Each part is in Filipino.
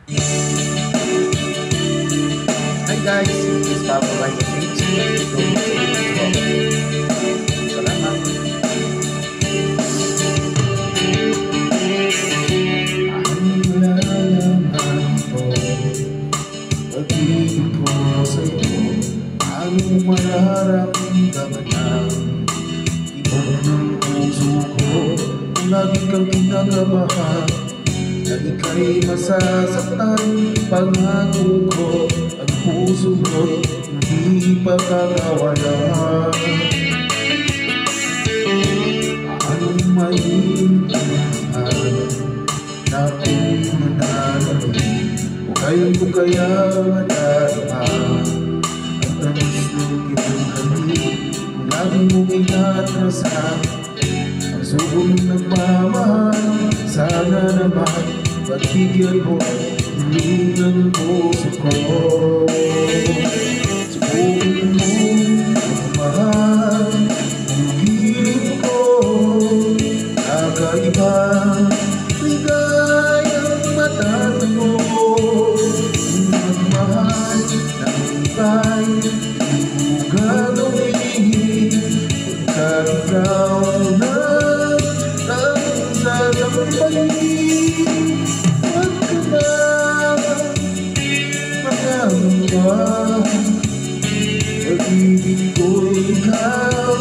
Hi guys, this is Papa Mike H. Salamat. Ang nalalaman ko, pag-ibig ko sa'yo, anong mararamdaman ng ibang ng puso ko. Kung lagi kang kinakabahan, na ika'y masasaktan, pangako ko, ang puso mo'y hindi pa kakawalan. Anong maintindihan na ako'y mananalig, o kayo ko kaya madarama ang tamis ng iyong halik. Kung lagi mong inatrasan ang subong nagmamahal, sana naman pagbigyan mo hiling ng puso ko. Subukan mo magmahal ang hiling ko, kakaiba ligayang matatamo. Magmahal ng iba'y di mo gagawin pagkat ikaw na ang sasampaling. Pag-ibig ko ikaw,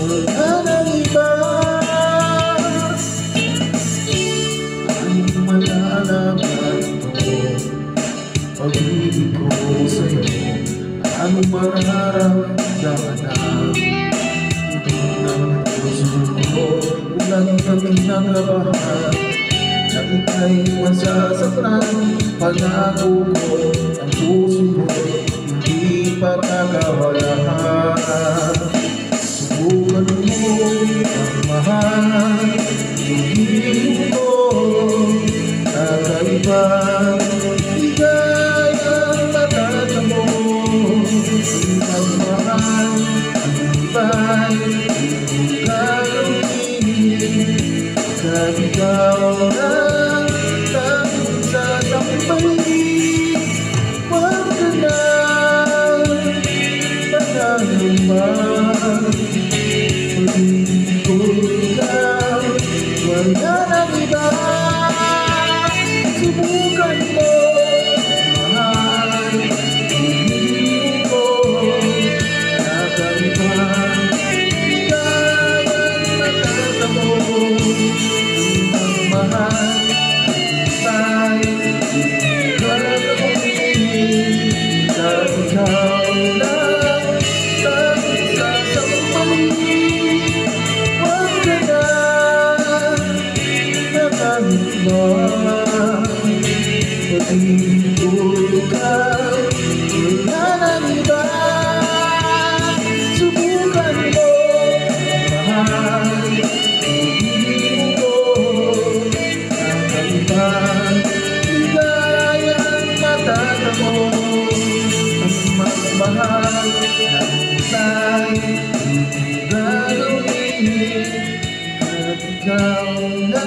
wala nang iba. Anong malalaman ko, pag-ibig ko sa'yo, anong mararamdaman ng ibig ng puso ko. Kung lagi kang kinakabahan, na ika'y masasaktan, pangako ko, ang puso mo hindi pa kakawalan. Subukan mo ang mahal, yung hiling ko, kakaiba ligayang matatamo. Ang mahal, ang iba'y di mo gagawin pagkat ikaw na tanging sasampaling. Huwag ka na magkakaroon, pag-ibig ko ikaw, wala nang iba. Subukan mo mahal, hiling ko, kakaiba ligayang matatamo. Ang mahal tayo, di mo gagawin pagkat ikaw lang tanging sasampaling. Huwag ka na nakangitman, pag-ibig ko ikaw, wala nang iba. Subukan mo mahal, hiling ko, kakaiba ligayang matatamo. Ang magmahal ng tayo, di mo gagawin at ikaw na